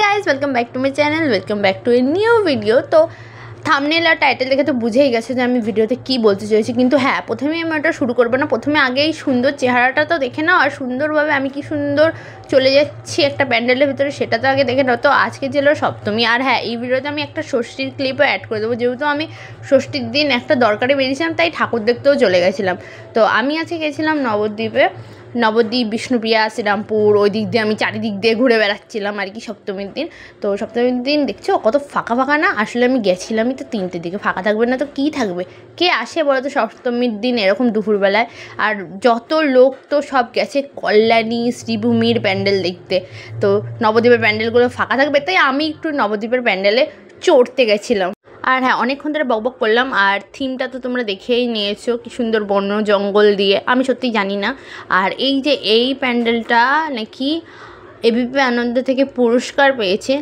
Guys welcome back to my channel welcome back to a new video. तो thumbnail আর title দেখে তো বুঝেই গেছে যে আমি ভিডিওতে কি বলতে চাইছি, কিন্তু হ্যাঁ প্রথমেই আমি ওটা শুরু করবো না। প্রথমে আগেই সুন্দর চেহারাটা তো দেখে নাও, আর সুন্দরভাবে আমি কি সুন্দর চলে যাচ্ছি একটা প্যান্ডেলের ভিতরে সেটা তো আগে দেখে নাও। তো আজকে ছিল সপ্তমী, আর হ্যাঁ এই ভিডিওতে আমি একটা ষষ্ঠীর ক্লিপও অ্যাড করে দেবো, যেহেতু আমি ষষ্ঠীর দিন একটা দরকারে বেরিয়েছিলাম তাই ঠাকুর দেখতেও চলে গেছিলাম। তো আমি আজকে গেছিলাম নবদ্বীপ, বিষ্ণুপ্রিয়া, শ্রীরামপুর, ওই দিক দিয়ে আমি চারিদিক দিয়ে ঘুরে বেড়াচ্ছিলাম আর কি সপ্তমীর দিন। তো সপ্তমীর দিন দেখছো কত ফাঁকা ফাঁকা না, আসলে আমি গেছিলামই তো 3টের দিকে, ফাঁকা থাকবে না তো কী থাকবে, কে আসে বলো তো সপ্তমীর দিন এরকম দুপুরবেলায়। আর যত লোক তো সব গেছে কল্যাণী, শ্রীভূমির প্যান্ডেল দেখতে, তো নবদ্বীপের প্যান্ডেলগুলো ফাঁকা থাকবে তাই আমি একটু নবদ্বীপের প্যান্ডেলে চড়তে গেছিলাম। আর হ্যাঁ অনেকক্ষণ ধরে বকবক করলাম, আর থিমটা তো তোমরা দেখেই নিয়েছো কি সুন্দর বন জঙ্গল দিয়ে, আমি সত্যিই জানি না। আর এই যে এই প্যান্ডেলটা নাকি এবিপি আনন্দ থেকে পুরস্কার পেয়েছে,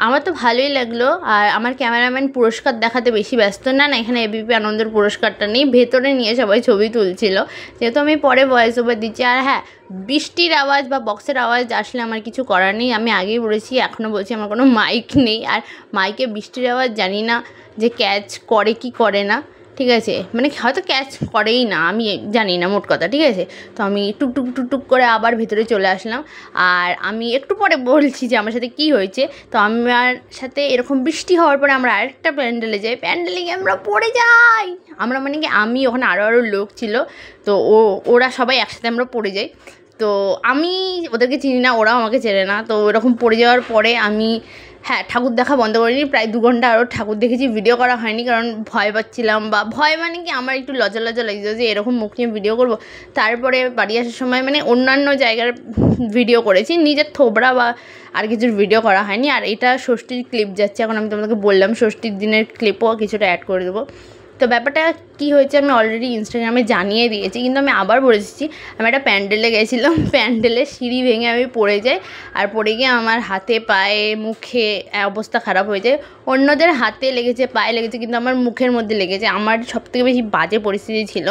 আমার তো ভালোই লাগলো। আর আমার ক্যামেরাম্যান পুরস্কার দেখাতে বেশি ব্যস্ত না, এখানে এবিপি আনন্দের পুরস্কারটা নেই, ভেতরে নিয়ে সবাই ছবি তুলছিল, যেহেতু আমি পরে ভয়েস ওভার দিচ্ছি। আর হ্যাঁ বৃষ্টির আওয়াজ বা বক্সের আওয়াজ আসলে আমার কিছু করার নেই, আমি আগেই বলেছি এখনও বলছি আমার কোনো মাইক নেই, আর মাইকে বৃষ্টির আওয়াজ জানি না যে ক্যাচ করে কি করে না, ঠিক আছে, মানে হয়তো ক্যাচ করেই না, আমি জানি না মোট কথা, ঠিক আছে। তো আমি টুকটুক টুকটুক করে আবার ভেতরে চলে আসলাম, আর আমি একটু পরে বলছি যে আমার সাথে কি হয়েছে। তো আমার সাথে এরকম বৃষ্টি হওয়ার পরে আমরা আরেকটা প্যান্ডেলে যাই, প্যান্ডেলে গিয়ে আমরা পড়ে যাই, আমরা মানে কি আমি ওখানে আরও লোক ছিল, তো ওরা সবাই একসাথে আমরা পড়ে যাই। তো আমি ওদেরকে চিনি না, ওরাও আমাকে চেনে না, তো এরকম পড়ে যাওয়ার পরে আমি হ্যাঁ ঠাকুর দেখা বন্ধ করিনি, প্রায় 2 ঘন্টা আরও ঠাকুর দেখেছি, ভিডিও করা হয়নি কারণ ভয় পাচ্ছিলাম, বা ভয় মানে কি আমার একটু লজ্জা লাগছে যে এরকম মুখ নিয়ে ভিডিও করব। তারপরে বাড়ি আসার সময় মানে অন্যান্য জায়গার ভিডিও করেছি, নিজের থোবড়া বা আর কিছুর ভিডিও করা হয়নি। আর এটা ষষ্ঠীর ক্লিপ যাচ্ছে, এখন আমি তোমাদেরকে বললাম ষষ্ঠীর দিনের ক্লিপও কিছুটা অ্যাড করে দেবো। তো ব্যাপারটা কী হয়েছে আমি অলরেডি ইনস্টাগ্রামে জানিয়ে দিয়েছি, কিন্তু আমি আবার বলে দিচ্ছি। আমি একটা প্যান্ডেলে গেছিলাম, প্যান্ডেলের সিঁড়ি ভেঙে আমি পড়ে যাই, আর পড়ে গিয়ে আমার হাতে পায়ে মুখে অবস্থা খারাপ হয়ে যায়। অন্যদের হাতে লেগেছে, পায়ে লেগেছে, কিন্তু আমার মুখের মধ্যে লেগেছে, আমার সবথেকে বেশি বাজে পরিস্থিতি ছিল।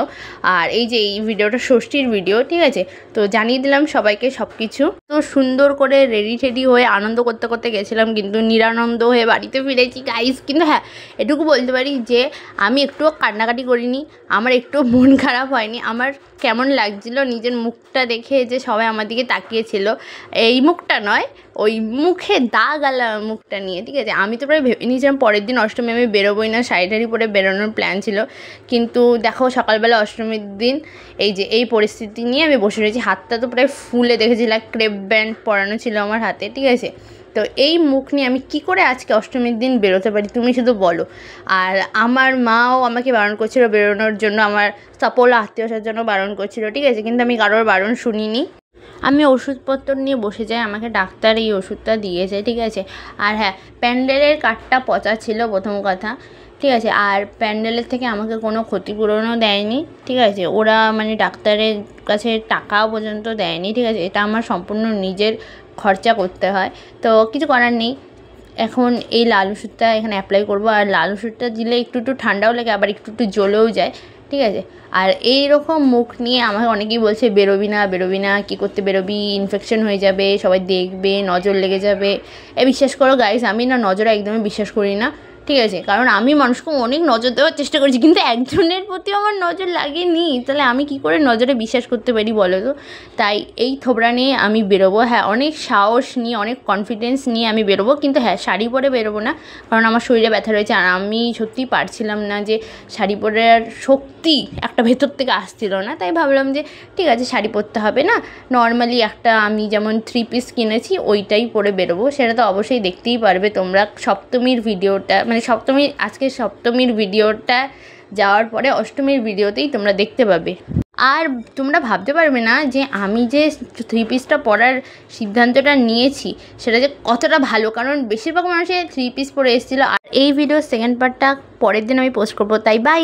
আর এই যে এই ভিডিওটা ষষ্ঠীর ভিডিও, ঠিক আছে, তো জানিয়ে দিলাম সবাইকে সব কিছু। তো সুন্দর করে রেডি হয়ে আনন্দ করতে করতে গেছিলাম, কিন্তু নিরানন্দ হয়ে বাড়িতে ফিরেছি গাইস। কিন্তু হ্যাঁ এটুকু বলতে পারি যে আমি একটুও কান্নাকাটি করিনি, আমার একটু মন খারাপ হয়নি। আমার কেমন লাগছিল নিজের মুখটা দেখে, যে সবাই আমার দিকে তাকিয়েছিল, এই মুখটা নয় ওই মুখে দাগ আলা মুখটা নিয়ে, ঠিক আছে। আমি তো প্রায় ভেবে নিয়েছিলাম পরের দিন অষ্টমী আমি বেরোবোই না, শাড়ি পরে বেরোনোর প্ল্যান ছিল, কিন্তু দেখো সকালবেলা অষ্টমীর দিন এই যে এই পরিস্থিতি নিয়ে আমি বসে রয়েছি, হাতটা তো প্রায় ফুলে দেখেছিলাম, ক্রেপ ব্যান্ড পরানো ছিল আমার হাতে, ঠিক আছে। তো এই মুখ নিয়ে আমি কি করে আজকে অষ্টমীর দিন বেরোতে পারি তুমি শুধু বলো। আর আমার মাও আমাকে বারণ করছিল বেরোনোর জন্য, আমার সাপোলা আত্মীয়তার জন্য বারণ করছিল, ঠিক আছে, কিন্তু আমি কারোর বারণ শুনিনি। আমি ওষুধপত্র নিয়ে বসে যাই, আমাকে ডাক্তার এই ওষুধটা দিয়েছে, ঠিক আছে। আর হ্যাঁ প্যান্ডেলের কাঠটা পচা ছিল প্রথম কথা, ঠিক আছে, আর প্যান্ডেলের থেকে আমাকে কোনো ক্ষতিপূরণও দেয়নি, ঠিক আছে, ওরা মানে ডাক্তারের কাছে টাকাও পর্যন্ত দেয়নি, ঠিক আছে, এটা আমার সম্পূর্ণ নিজের খরচা করতে হয়। তো কিছু করার নেই, এখন এই লাল ওষুধটা এখানে অ্যাপ্লাই করবো, আর লাল ওষুধটা দিলে একটু ঠান্ডাও লাগে, আবার একটু জ্বলেও যায়, ঠিক আছে। আর এই রকম মুখ নিয়ে আমাকে অনেকেই বলছে বেরোবি না, কী করতে বেরোবি, ইনফেকশন হয়ে যাবে, সবাই দেখবে, নজর লেগে যাবে। বিশ্বাস করো গাইস আমি না নজরে একদমই বিশ্বাস করি না, ঠিক আছে, কারণ আমি মানুষকে অনেক নজর দেওয়ার চেষ্টা করেছি, কিন্তু একজনের প্রতি আমার নজর লাগেনি, তাহলে আমি কি করে নজরে বিশ্বাস করতে পারি বলো তো। তাই এই থোবড়া নিয়ে আমি বেরোবো, হ্যাঁ অনেক সাহস নিয়ে অনেক কনফিডেন্স নিয়ে আমি বেরোবো, কিন্তু হ্যাঁ শাড়ি পরে বেরোবো না, কারণ আমার শরীরে ব্যথা রয়েছে, আর আমি সত্যিই পারছিলাম না যে শাড়ি পরে, আর শক্তি একটা ভেতর থেকে আসছিল না, তাই ভাবলাম যে ঠিক আছে শাড়ি পরতে হবে না, নর্মালি একটা আমি যেমন 3 পিস কিনেছি ওইটাই পরে বেরোবো। সেটা তো অবশ্যই দেখতেই পারবে তোমরা সপ্তমীর ভিডিওটা, মানে আজকে সপ্তমীর ভিডিওটা যাওয়ার পরে অষ্টমীর ভিডিওতেই তোমরা দেখতে পাবে। আর তোমরা ভাবতে পারবে না যে আমি যে 3 পিসটা পরার সিদ্ধান্তটা নিয়েছি সেটা যে কতটা ভালো, কারণ বেশিরভাগ মানুষের 3 পিস পরে এসেছিলো। আর এই ভিডিওর সেকেন্ড পার্টটা পরের দিন আমি পোস্ট করবো, তাই বাই।